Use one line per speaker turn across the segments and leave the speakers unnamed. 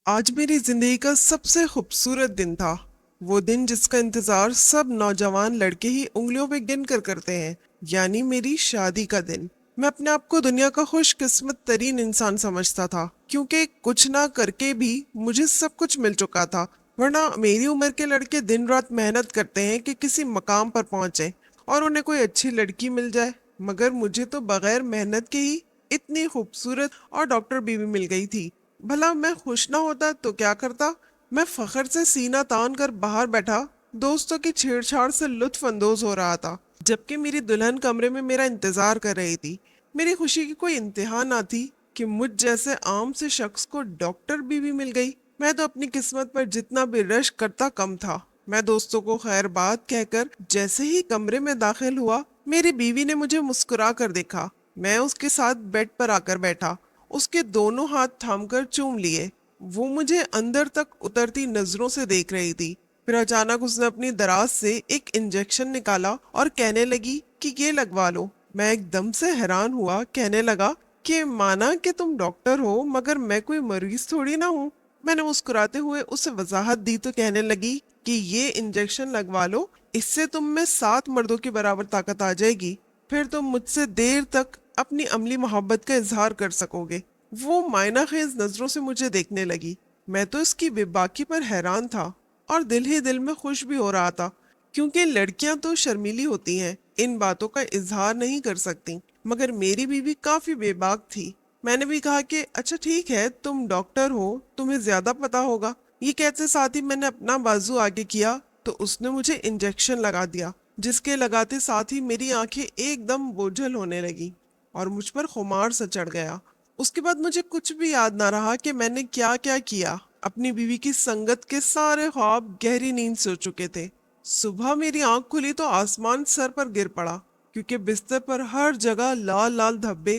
آج میری زندگی کا سب سے خوبصورت دن تھا۔ وہ دن جس کا انتظار سب نوجوان لڑکے ہی انگلیوں پہ گن کر کرتے ہیں، یعنی میری شادی کا دن۔ میں اپنے آپ کو دنیا کا خوش قسمت ترین انسان سمجھتا تھا، کیونکہ کچھ نہ کر کے بھی مجھے سب کچھ مل چکا تھا۔ ورنہ میری عمر کے لڑکے دن رات محنت کرتے ہیں کہ کسی مقام پر پہنچیں اور انہیں کوئی اچھی لڑکی مل جائے، مگر مجھے تو بغیر محنت کے ہی اتنی خوبصورت اور ڈاکٹر بیوی مل گئی تھی۔ بھلا میں خوش نہ ہوتا تو کیا کرتا؟ میں فخر سے سینہ تان کر باہر بیٹھا دوستوں کی چھیڑ چھاڑ سے لطف اندوز ہو رہا تھا، جبکہ میری دلہن کمرے میں میرا انتظار کر رہی تھی۔ میری خوشی کی کوئی انتہا نہ تھی کہ مجھ جیسے عام سے شخص کو ڈاکٹر بیوی مل گئی۔ میں تو اپنی قسمت پر جتنا بھی رشک کرتا کم تھا۔ میں دوستوں کو خیر بات کہہ کر جیسے ہی کمرے میں داخل ہوا، میری بیوی نے مجھے مسکرا کر دیکھا۔ میں اس کے ساتھ بیڈ پر آ کر بیٹھا، اس کے دونوں ہاتھ تھام کر چوم لیے۔ وہ مجھے اندر تک اترتی نظروں سے دیکھ رہی تھی۔ پھر اچانک اس نے اپنی دراز سے ایک انجیکشن نکالا اور کہنے لگی کہ یہ لگوا لو۔ میں ایک دم سے حیران ہوا، کہنے لگا کہ مانا کہ تم ڈاکٹر ہو، مگر میں کوئی مریض تھوڑی نہ ہوں۔ میں نے مسکراتے ہوئے اسے وضاحت دی تو کہنے لگی کہ یہ انجیکشن لگوا لو، اس سے تم میں 7 مردوں کے برابر طاقت آ جائے گی، پھر تم مجھ سے دیر تک اپنی عملی محبت کا اظہار کر سکو گے۔ وہ معنی خیز نظروں سے مجھے دیکھنے لگی۔ میں تو اس کی بے باکی پر حیران تھا اور دل ہی دل میں خوش بھی ہو رہا تھا، کیونکہ لڑکیاں تو شرمیلی ہوتی ہیں، ان باتوں کا اظہار نہیں کر سکتی، مگر میری بیوی کافی بے باک تھی۔ میں نے بھی کہا کہ اچھا ٹھیک ہے، تم ڈاکٹر ہو، تمہیں زیادہ پتا ہوگا۔ یہ کہتے ساتھ ہی میں نے اپنا بازو آگے کیا تو اس نے مجھے انجیکشن لگا دیا، جس کے لگاتے ساتھ ہی میری آنکھیں ایک دم بوجھل ہونے لگی اور مجھ پر خمار سا چڑھ گیا۔ اس کے بعد مجھے کچھ بھی یاد نہ رہا کہ میں نے کیا کیا کیا۔ اپنی بیوی کی سنگت کے سارے خواب گہری نیند سے ہو چکے تھے۔ صبح میری آنکھ کھلی تو آسمان سر پر گر پڑا، کیونکہ بستر پر ہر جگہ لال لال دھبے۔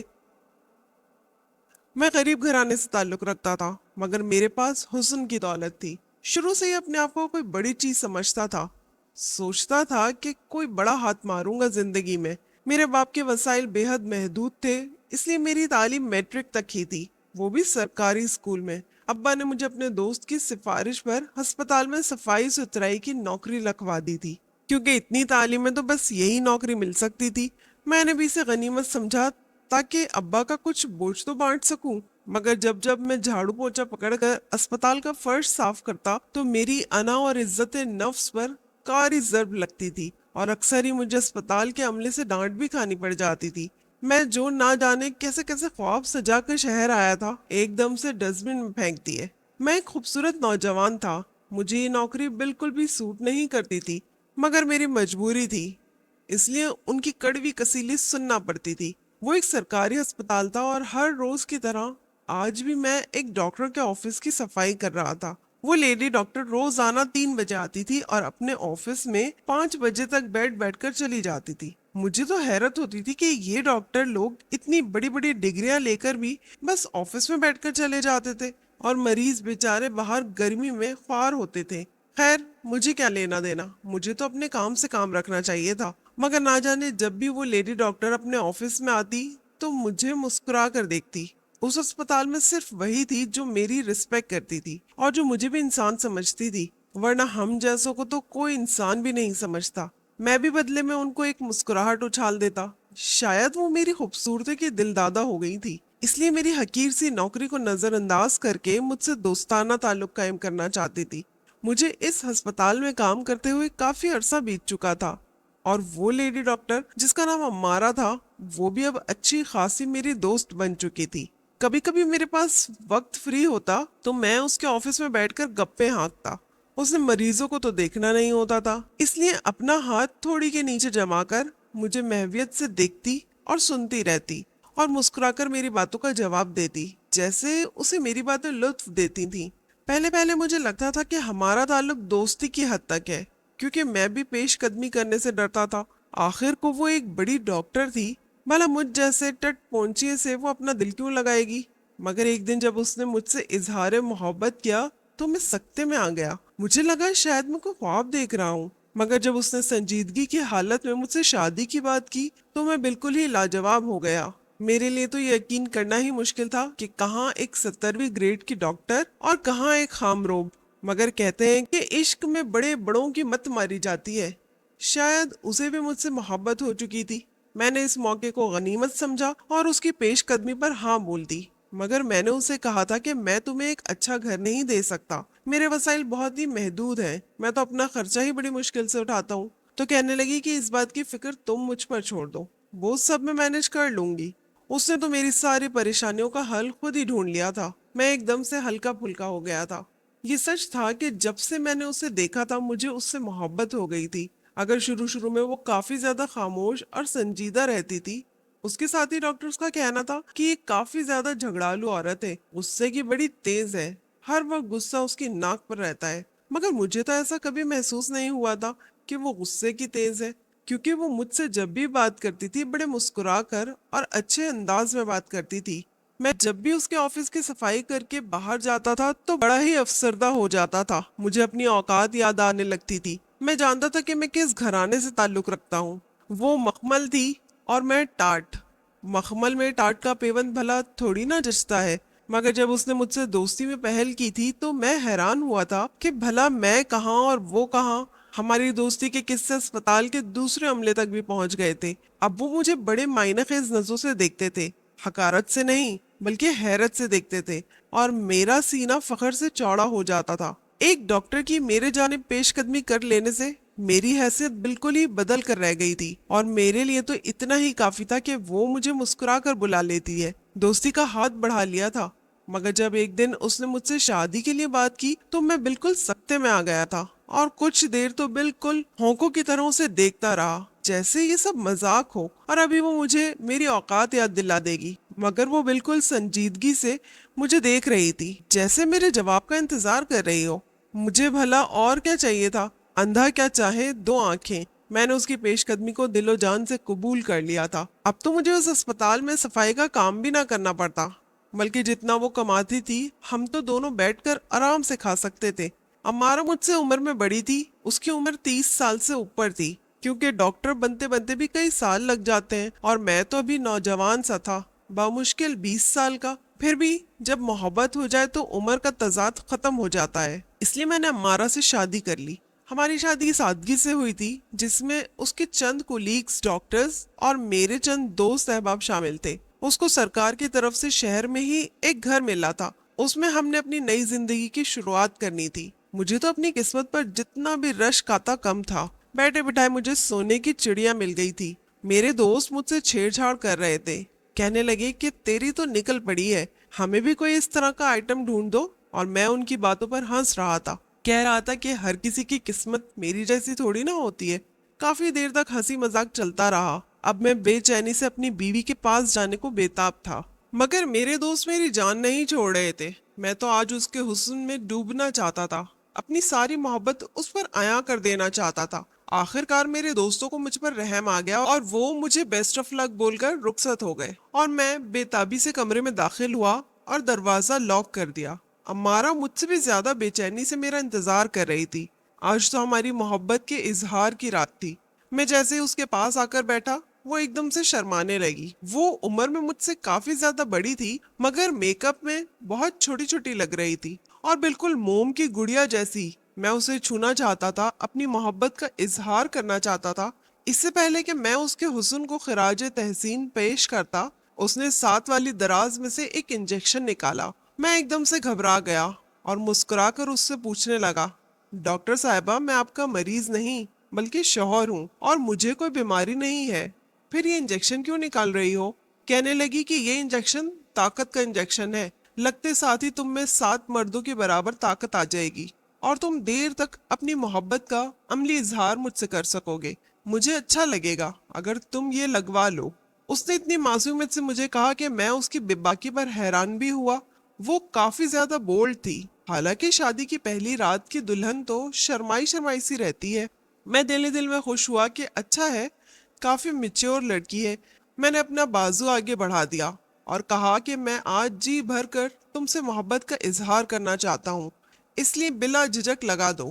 میں غریب گھرانے سے تعلق رکھتا تھا، مگر میرے پاس حسن کی دولت تھی۔ شروع سے ہی اپنے آپ کو کوئی بڑی چیز سمجھتا تھا، سوچتا تھا کہ کوئی بڑا ہاتھ ماروں گا زندگی میں۔ میرے باپ کے وسائل بے حد محدود تھے، اس لیے میری تعلیم میٹرک تک ہی تھی، وہ بھی سرکاری اسکول میں۔ ابا نے مجھے اپنے دوست کی سفارش پر ہسپتال میں صفائی ستھرائی کی نوکری لکھوا دی تھی، کیونکہ اتنی تعلیم میں تو بس یہی نوکری مل سکتی تھی۔ میں نے بھی اسے غنیمت سمجھا تاکہ ابا کا کچھ بوجھ تو بانٹ سکوں، مگر جب جب میں جھاڑو پوچھا پکڑ کر اسپتال کا فرش صاف کرتا تو میری انا اور عزت نفس پر کاری ضرب لگتی تھی، اور اکثر ہی مجھے اسپتال کے عملے سے ڈانٹ بھی کھانی پڑ جاتی تھی۔ میں جو نہ جانے کیسے کیسے خواب سجا کر شہر آیا تھا، ایک دم سے ڈسٹ بن میں پھینک دیے۔ میں ایک خوبصورت نوجوان تھا، مجھے یہ نوکری بالکل بھی سوٹ نہیں کرتی تھی، مگر میری مجبوری تھی، اس لیے ان کی کڑوی کسیلی سننا پڑتی تھی۔ وہ ایک سرکاری ہسپتال تھا اور ہر روز کی طرح آج بھی میں ایک ڈاکٹر کے آفس کی صفائی کر رہا تھا۔ وہ لیڈی ڈاکٹر روزانہ 3 بجے آتی تھی اور اپنے آفس میں 5 بجے تک بیٹھ کر چلی جاتی تھی۔ مجھے تو حیرت ہوتی تھی کہ یہ ڈاکٹر لوگ اتنی بڑی بڑی ڈگریاں لے کر بھی بس آفس میں بیٹھ کر چلے جاتے تھے، اور مریض بیچارے باہر گرمی میں خوار ہوتے تھے۔ خیر، مجھے کیا لینا دینا، مجھے تو اپنے کام سے کام رکھنا چاہیے تھا۔ مگر نہ جانے جب بھی وہ لیڈی ڈاکٹر اپنے آفس میں آتی تو مجھے مسکرا کر دیکھتی۔ اس اسپتال میں صرف وہی تھی جو میری رسپیکٹ کرتی تھی اور جو مجھے بھی انسان سمجھتی تھی، ورنہ ہم جیسوں کو تو کوئی انسان بھی نہیں سمجھتا۔ میں بھی بدلے میں ان کو ایک مسکراہٹ اچھال دیتا۔ شاید وہ میری خوبصورتی کی دل دادہ ہو گئی تھی، اس لیے میری حقیر سی نوکری کو نظر انداز کر کے مجھ سے دوستانہ تعلق قائم کرنا چاہتی تھی۔ مجھے اس ہسپتال میں کام کرتے ہوئے کافی عرصہ بیت چکا تھا، اور وہ لیڈی ڈاکٹر جس کا نام امارہ تھا، وہ بھی اب اچھی خاصی میری دوست بن چکی تھی۔ کبھی کبھی میرے پاس وقت فری ہوتا تو میں اس کے آفس میں بیٹھ کر گپے ہانکتا۔ اس نے مریضوں کو تو دیکھنا نہیں ہوتا تھا، اس لیے اپنا ہاتھ تھوڑی کے نیچے جما کر مجھے محویت سے دیکھتی اور سنتی رہتی، اور مسکرا کر میری باتوں کا جواب دیتی، جیسے اسے میری باتیں لطف دیتی تھیں۔ پہلے پہلے مجھے لگتا تھا کہ ہمارا تعلق دوستی کی حد تک ہے، کیونکہ میں بھی پیش قدمی کرنے سے ڈرتا تھا۔ آخر کو وہ ایک بڑی ڈاکٹر تھی، بھلا مجھ جیسے ٹٹ پونچیے سے وہ اپنا دل کیوں لگائے گی؟ مگر ایک دن جب اس نے مجھ سے اظہار محبت کیا تو میں سکتے میں آ گیا۔ مجھے لگا شاید میں کوئی خواب دیکھ رہا ہوں، مگر جب اس نے سنجیدگی کی حالت میں مجھ سے شادی کی بات کی تو میں بالکل ہی لاجواب ہو گیا۔ میرے لیے تو یقین کرنا ہی مشکل تھا کہ کہاں ایک 70ویں گریڈ کی ڈاکٹر اور کہاں ایک خامروب۔ مگر کہتے ہیں کہ عشق میں بڑے بڑوں کی مت ماری جاتی ہے، شاید اسے بھی مجھ سے محبت ہو چکی تھی۔ میں نے اس موقع کو غنیمت سمجھا اور اس کی پیش قدمی پر ہاں بول دی۔ مگر میں نے اسے کہا تھا کہ میں تمہیں ایک اچھا گھر نہیں دے سکتا، میرے وسائل بہت ہی محدود ہیں، میں تو اپنا خرچہ ہی بڑی مشکل سے اٹھاتا ہوں۔ تو کہنے لگی کہ اس بات کی فکر تم مجھ پر چھوڑ دو، وہ سب میں مینج کر لوں گی۔ اس نے تو میری ساری پریشانیوں کا حل خود ہی ڈھونڈ لیا تھا۔ میں ایک دم سے ہلکا پھلکا ہو گیا تھا۔ یہ سچ تھا کہ جب سے میں نے اسے دیکھا تھا مجھے اس سے محبت ہو گئی تھی۔ اگر شروع میں وہ کافی زیادہ خاموش اور سنجیدہ رہتی تھی، اس کے ساتھی ڈاکٹرز کا کہنا تھا کہ یہ کافی زیادہ جھگڑالو عورت ہے، غصے کی بڑی تیز ہے، ہر وقت غصہ اس کی ناک پر رہتا ہے۔ مگر مجھے تو ایسا کبھی محسوس نہیں ہوا تھا کہ وہ غصے کی تیز ہے، کیونکہ وہ مجھ سے جب بھی بات کرتی تھی بڑے مسکرا کر اور اچھے انداز میں بات کرتی تھی۔ میں جب بھی اس کے آفس کی صفائی کر کے باہر جاتا تھا تو بڑا ہی افسردہ ہو جاتا تھا، مجھے اپنی اوقات یاد آنے لگتی تھی۔ میں جانتا تھا کہ میں کس گھرانے سے تعلق رکھتا ہوں۔ وہ مخمل تھی اور میں ٹاٹ۔ مخمل میں ٹاٹ کا پیوند بھلا تھوڑی نہ جچتا ہے۔ مگر جب اس نے مجھ سے دوستی میں پہل کی تھی تو میں حیران ہوا تھا کہ بھلا میں کہاں اور وہ کہاں۔ ہماری دوستی کے قصے اسپتال کے دوسرے عملے تک بھی پہنچ گئے تھے۔ اب وہ مجھے بڑے معنی خیز نظروں سے دیکھتے تھے، حقارت سے نہیں بلکہ حیرت سے دیکھتے تھے، اور میرا سینہ فخر سے چوڑا ہو جاتا تھا۔ ایک ڈاکٹر کی میرے جانب پیش قدمی کر لینے سے میری حیثیت بالکل ہی بدل کر رہ گئی تھی، اور میرے لیے تو اتنا ہی کافی تھا کہ وہ مجھے مسکرا کر بلا لیتی ہے۔ دوستی کا ہاتھ بڑھا لیا تھا۔ مگر جب ایک دن اس نے مجھ سے شادی کے لیے بات کی تو میں بالکل سکتے میں آ گیا تھا، اور کچھ دیر تو بالکل ہونکوں کی طرح اسے دیکھتا رہا جیسے یہ سب مذاق ہو اور ابھی وہ مجھے میری اوقات یاد دلا دے گی۔ مگر وہ بالکل سنجیدگی سے مجھے دیکھ رہی تھی، جیسے میرے جواب کا انتظار کر رہی ہو۔ مجھے بھلا اور کیا چاہیے تھا؟ اندھا کیا چاہے دو آنکھیں۔ میں نے اس کی پیش قدمی کو دل و جان سے قبول کر لیا تھا۔ اب تو مجھے اس اسپتال میں صفائی کا کام بھی نہ کرنا پڑتا، بلکہ جتنا وہ کماتی تھی ہم تو دونوں بیٹھ کر آرام سے کھا سکتے تھے۔ امارا مجھ سے عمر میں بڑی تھی، اس کی عمر 30 سال سے اوپر تھی، کیونکہ ڈاکٹر بنتے بنتے بھی کئی سال لگ جاتے ہیں، اور میں تو ابھی نوجوان سا تھا، بامشکل 20 سال کا۔ پھر بھی جب محبت ہو جائے تو عمر کا تضاد ختم ہو جاتا ہے، اس لیے میں نے امارا سے شادی کر لی۔ ہماری شادی سادگی سے ہوئی تھی، جس میں اس کے چند کولیگز ڈاکٹرز اور میرے چند دوست احباب شامل تھے۔ اس کو سرکار کی طرف سے شہر میں ہی ایک گھر ملا تھا، اس میں ہم نے اپنی نئی زندگی کی شروعات کرنی تھی۔ مجھے تو اپنی قسمت پر جتنا بھی رشک آتا کم تھا۔ بیٹھے بٹھائے مجھے سونے کی چڑیا مل گئی تھی۔ میرے دوست مجھ سے چھیڑ چھاڑ کر رہے تھے، کہنے لگے کہ تیری تو نکل پڑی ہے، ہمیں بھی کوئی اس طرح کا آئٹم ڈھونڈ دو، اور میں ان کی باتوں پر ہنس رہا تھا، کہہ رہا تھا کہ ہر کسی کی قسمت میری جیسی تھوڑی نہ ہوتی ہے۔ کافی دیر تک ہنسی مذاق چلتا رہا۔ اب میں بے چینی سے اپنی بیوی کے پاس جانے کو بےتاب تھا، مگر میرے دوست میری جان نہیں چھوڑ رہے تھے۔ میں تو آج اس کے حسن میں ڈوبنا چاہتا تھا، اپنی ساری محبت اس پر عیاں کر دینا چاہتا تھا۔ آخر کار میرے دوستوں کو مجھ پر رحم آ گیا اور وہ مجھے بیسٹ آف لک بول کر رخصت ہو گئے، اور میں بے تابی سے کمرے میں داخل ہوا اور دروازہ لاک کر دیا۔ امارا مجھ سے بھی زیادہ بے چینی سے میرا انتظار کر رہی تھی۔ آج تو ہماری محبت کے اظہار کی رات تھی۔ میں جیسے ہی اس کے پاس آ کر بیٹھا، وہ ایک دم سے شرمانے لگی۔ وہ عمر میں مجھ سے کافی زیادہ بڑی تھی، مگر میک اپ میں بہت چھوٹی چھوٹی لگ رہی تھی، اور بالکل موم کی گڑیا جیسی۔ میں اسے چھونا چاہتا تھا، اپنی محبت کا اظہار کرنا چاہتا تھا۔ اس سے پہلے کہ میں اس کے حسن کو خراج تحسین پیش کرتا، اس نے ساتھ والی دراز میں سے ایک انجیکشن نکالا۔ میں ایک دم سے گھبرا گیا اور مسکرا کر اس سے پوچھنے لگا، ڈاکٹر صاحبہ میں آپ کا مریض نہیں بلکہ شوہر ہوں، اور مجھے کوئی بیماری نہیں ہے، پھر یہ انجیکشن کیوں نکال رہی ہو؟ کہنے لگی کہ یہ انجیکشن طاقت کا انجیکشن ہے، لگتے ساتھ ہی تم میں 7 مردوں کے برابر طاقت آ جائے گی، اور تم دیر تک اپنی محبت کا عملی اظہار مجھ سے کر سکو گے۔ مجھے اچھا لگے گا اگر تم یہ لگوا لو۔ اس نے اتنی معصومیت سے مجھے کہا کہ میں اس کی بے باکی پر حیران بھی ہوا۔ وہ کافی زیادہ بولڈ تھی، حالانکہ شادی کی پہلی رات کی دلہن تو شرمائی شرمائی سی رہتی ہے۔ میں دل میں خوش ہوا کہ اچھا ہے، کافی میچور لڑکی ہے۔ میں نے اپنا بازو آگے بڑھا دیا اور کہا کہ میں آج جی بھر کر تم سے محبت کا اظہار کرنا چاہتا ہوں، اس لیے بلا جھجک لگا دو۔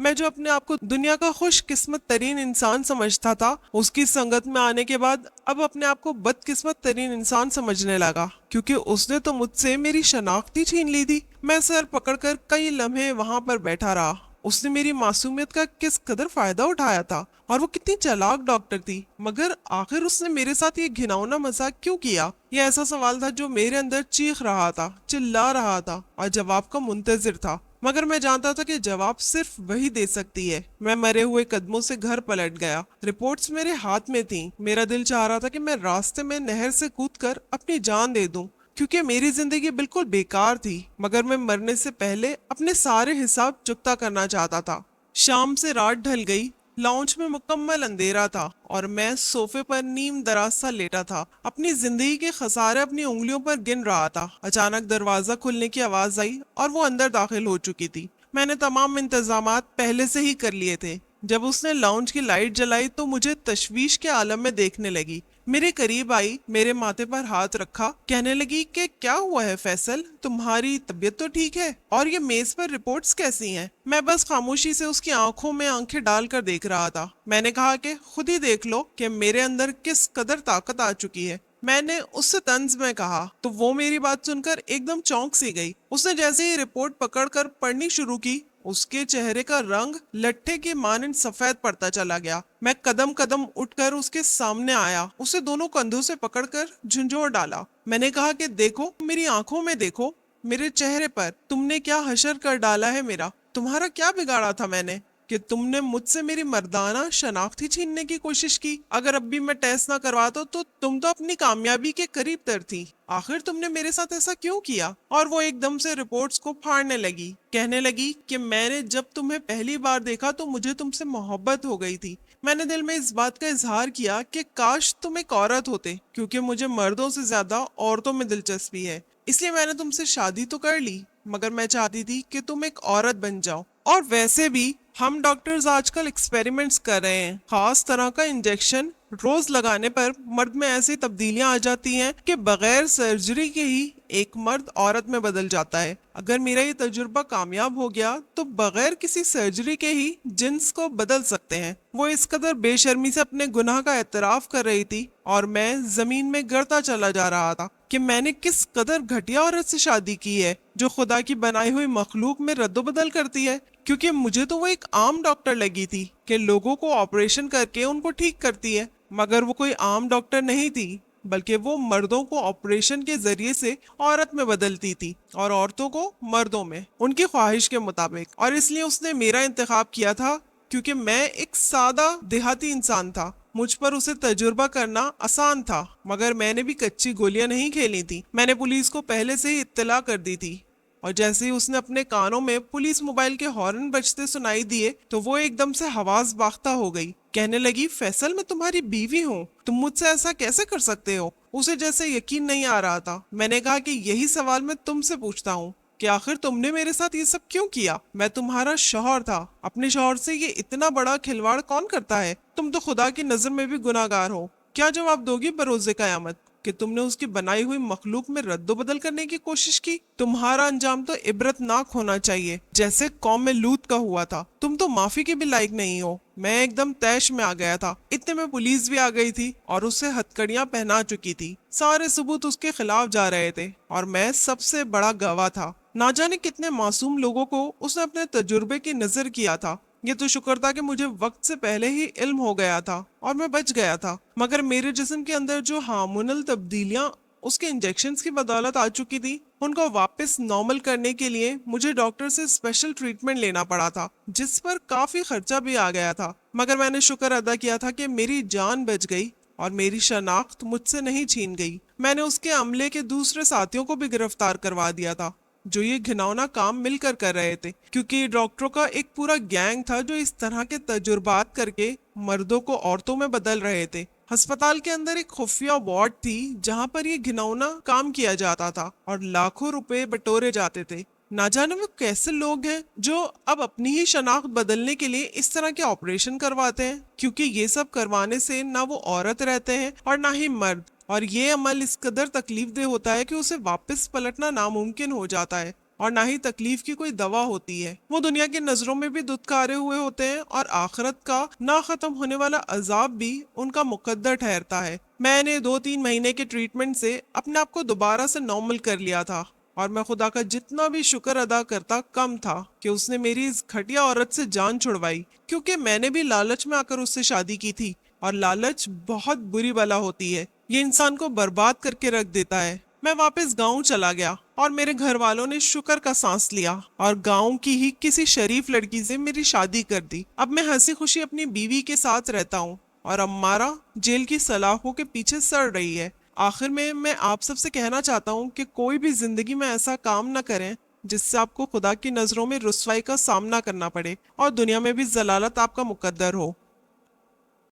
میں جو اپنے آپ کو دنیا کا خوش قسمت ترین انسان سمجھتا تھا، اس کی سنگت میں آنے کے بعد اب اپنے آپ کو بد قسمت ترین انسان سمجھنے لگا، کیونکہ اس نے تو مجھ سے میری شناخت ہی چھین لی تھی۔ میں سر پکڑ کر کئی لمحے وہاں پر بیٹھا رہا۔ اس نے میری معصومیت کا کس قدر فائدہ اٹھایا تھا، اور وہ کتنی چالاک ڈاکٹر تھی، مگر آخر اس نے میرے ساتھ یہ گھناؤنا مذاق کیوں کیا؟ یہ ایسا سوال تھا جو میرے اندر چیخ رہا تھا، چلا رہا تھا اور جواب کا منتظر تھا، مگر میں جانتا تھا کہ جواب صرف وہی دے سکتی ہے۔ میں مرے ہوئے قدموں سے گھر پلٹ گیا۔ رپورٹس میرے ہاتھ میں تھیں۔ میرا دل چاہ رہا تھا کہ میں راستے میں نہر سے کود کر اپنی جان دے دوں، کیونکہ میری زندگی بالکل بیکار تھی، مگر میں مرنے سے پہلے اپنے سارے حساب چکتا کرنا چاہتا تھا۔ شام سے رات ڈھل گئی۔ لاؤنج میں مکمل اندھیرا تھا اور میں صوفے پر نیم دراز سا لیٹا تھا، اپنی زندگی کے خسارے اپنی انگلیوں پر گن رہا تھا۔ اچانک دروازہ کھلنے کی آواز آئی اور وہ اندر داخل ہو چکی تھی۔ میں نے تمام انتظامات پہلے سے ہی کر لیے تھے۔ جب اس نے لاؤنج کی لائٹ جلائی تو مجھے تشویش کے عالم میں دیکھنے لگی۔ میرے قریب آئی، میرے ماتھے پر ہاتھ رکھا، کہنے لگی کہ کیا ہوا ہے فیصل، تمہاری طبیعت تو ٹھیک ہے؟ اور یہ میز پر رپورٹس کیسی ہیں؟ میں بس خاموشی سے اس کی آنکھوں میں آنکھیں ڈال کر دیکھ رہا تھا۔ میں نے کہا کہ خود ہی دیکھ لو کہ میرے اندر کس قدر طاقت آ چکی ہے۔ میں نے اس سے طنز میں کہا تو وہ میری بات سن کر ایک دم چونک سی گئی۔ اس نے جیسے ہی رپورٹ پکڑ کر پڑھنی شروع کی، اس کے چہرے کا رنگ لٹھے کے مانند سفید پڑتا چلا گیا۔ میں قدم قدم اٹھ کر اس کے سامنے آیا، اسے دونوں کندھوں سے پکڑ کر جھنجھوڑ ڈالا۔ میں نے کہا کہ دیکھو، میری آنکھوں میں دیکھو، میرے چہرے پر تم نے کیا حشر کر ڈالا ہے میرا۔ تمہارا کیا بگاڑا تھا میں نے کہ تم نے مجھ سے میری مردانہ شناخت ہی چھیننے کی کوشش کی؟ اگر اب بھی میں ٹیسٹ نہ کرواتا تو تم تو اپنی کامیابی کے قریب تر تھی۔ آخر تم نے میرے ساتھ ایسا کیوں کیا؟ اور وہ ایک دم سے رپورٹس کو پھاڑنے لگی، کہنے لگی کہ میں نے جب تمہیں پہلی بار دیکھا تو مجھے تم سے محبت ہو گئی تھی۔ میں نے دل میں اس بات کا اظہار کیا کہ کاش تم ایک عورت ہوتے، کیونکہ مجھے مردوں سے زیادہ عورتوں میں دلچسپی ہے، اس لیے میں نے تم سے شادی تو کر لی، مگر میں چاہتی تھی کہ تم ایک عورت بن جاؤ۔ اور ویسے بھی ہم ڈاکٹرز آج کل ایکسپیریمنٹس کر رہے ہیں، خاص طرح کا انجیکشن روز لگانے پر مرد میں ایسی تبدیلیاں آ جاتی ہیں کہ بغیر سرجری کے ہی ایک مرد عورت میں بدل جاتا ہے۔ اگر میرا یہ تجربہ کامیاب ہو گیا تو بغیر کسی سرجری کے ہی جنس کو بدل سکتے ہیں۔ وہ اس قدر بے شرمی سے اپنے گناہ کا اعتراف کر رہی تھی اور میں زمین میں گرتا چلا جا رہا تھا کہ میں نے کس قدر گھٹیا عورت سے شادی کی ہے جو خدا کی بنائی ہوئی مخلوق میں رد و بدل کرتی ہے، کیونکہ مجھے تو وہ ایک عام ڈاکٹر لگی تھی کہ لوگوں کو آپریشن کر کے ان کو ٹھیک کرتی ہے، مگر وہ کوئی عام ڈاکٹر نہیں تھی، بلکہ وہ مردوں کو آپریشن کے ذریعے سے عورت میں بدلتی تھی اور عورتوں کو مردوں میں، ان کی خواہش کے مطابق۔ اور اس لیے اس نے میرا انتخاب کیا تھا، کیونکہ میں ایک سادہ دیہاتی انسان تھا۔ مجھ پر اسے تجربہ کرنا آسان تھا، مگر میں نے بھی کچی گولیاں نہیں کھیلی تھی۔ میں نے پولیس کو پہلے سے ہی اطلاع کر دی تھی، اور جیسے ہی اس نے اپنے کانوں میں پولیس موبائل کے ہارن بجتے سنائی دیے تو وہ ایک دم سے حواس باختہ ہو گئی، کہنے لگی فیصل میں تمہاری بیوی ہوں، تم مجھ سے ایسا کیسے کر سکتے ہو؟ اسے جیسے یقین نہیں آ رہا تھا۔ میں نے کہا کہ یہی سوال میں تم سے پوچھتا ہوں کہ آخر تم نے میرے ساتھ یہ سب کیوں کیا؟ میں تمہارا شوہر تھا، اپنے شوہر سے یہ اتنا بڑا کھلواڑ کون کرتا ہے؟ تم تو خدا کی نظر میں بھی گناہ گار ہو۔ کیا جواب دو گی بروز قیامت کہ تم نے اس کی بنائی ہوئی مخلوق میں رد و بدل کرنے کی کوشش کی؟ تمہارا انجام تو عبرت ناک ہونا چاہیے، جیسے قوم لوط کا ہوا تھا۔ تم تو معافی کے بھی لائق نہیں ہو۔ میں ایک دم طیش میں آ گیا تھا، اتنے میں پولیس بھی آ گئی تھی اور اسے ہتکڑیاں پہنا چکی تھی۔ سارے ثبوت اس کے خلاف جا رہے تھے اور میں سب سے بڑا گواہ تھا۔ نہ جانے کتنے معصوم لوگوں کو اس نے اپنے تجربے کی نظر کیا تھا۔ یہ تو شکر تھا کہ مجھے وقت سے پہلے ہی علم ہو گیا تھا اور میں بچ گیا تھا، مگر میرے جسم کے اندر جو ہارمونل تبدیلیاں اس کے انجیکشنز کی بدولت آ چکی تھی، ان کو واپس نارمل کرنے کے لیے مجھے ڈاکٹر سے اسپیشل ٹریٹمنٹ لینا پڑا تھا، جس پر کافی خرچہ بھی آ گیا تھا، مگر میں نے شکر ادا کیا تھا کہ میری جان بچ گئی اور میری شناخت مجھ سے نہیں چھین گئی۔ میں نے اس کے عملے کے دوسرے ساتھیوں کو بھی گرفتار کروا دیا تھا جو یہ گھناؤنا کام مل کر کر رہے تھے، کیونکہ یہ ڈاکٹروں کا ایک پورا گینگ تھا جو اس طرح کے تجربات کر کے مردوں کو عورتوں میں بدل رہے تھے۔ ہسپتال کے اندر ایک خفیہ وارڈ تھی جہاں پر یہ گھناؤنا کام کیا جاتا تھا اور لاکھوں روپے بٹورے جاتے تھے۔ نہ جانے وہ کیسے لوگ ہیں جو اب اپنی ہی شناخت بدلنے کے لیے اس طرح کے آپریشن کرواتے ہیں، کیونکہ یہ سب کروانے سے نہ وہ عورت رہتے ہیں اور نہ ہی مرد، اور یہ عمل اس قدر تکلیف دہ ہوتا ہے کہ اسے واپس پلٹنا ناممکن ہو جاتا ہے۔ اور نہ ہی تکلیف کی کوئی دوا ہوتی ہے۔ وہ دنیا کی نظروں میں بھی دھتکارے ہوئے ہوتے ہیں اور آخرت کا نہ ختم ہونے والا عذاب بھی ان کا مقدر ٹھہرتا ہے۔ میں نے 2-3 مہینے کے ٹریٹمنٹ سے اپنے آپ کو دوبارہ سے نارمل کر لیا تھا، اور میں خدا کا جتنا بھی شکر ادا کرتا کم تھا کہ اس نے میری اس گھٹیا عورت سے جان چھڑوائی، کیونکہ میں نے بھی لالچ میں آ کر اس سے شادی کی تھی، اور لالچ بہت بری بلا ہوتی ہے، یہ انسان کو برباد کر کے رکھ دیتا ہے۔ میں واپس گاؤں چلا گیا اور میرے گھر والوں نے شکر کا سانس لیا اور گاؤں کی ہی کسی شریف لڑکی سے میری شادی کر دی۔ اب میں ہنسی خوشی اپنی بیوی کے ساتھ رہتا ہوں اور امارا جیل کی سلاخوں کے پیچھے سڑ رہی ہے۔ آخر میں آپ سب سے کہنا چاہتا ہوں کہ کوئی بھی زندگی میں ایسا کام نہ کریں جس سے آپ کو خدا کی نظروں میں رسوائی کا سامنا کرنا پڑے اور دنیا میں بھی ضلالت آپ کا مقدر ہو۔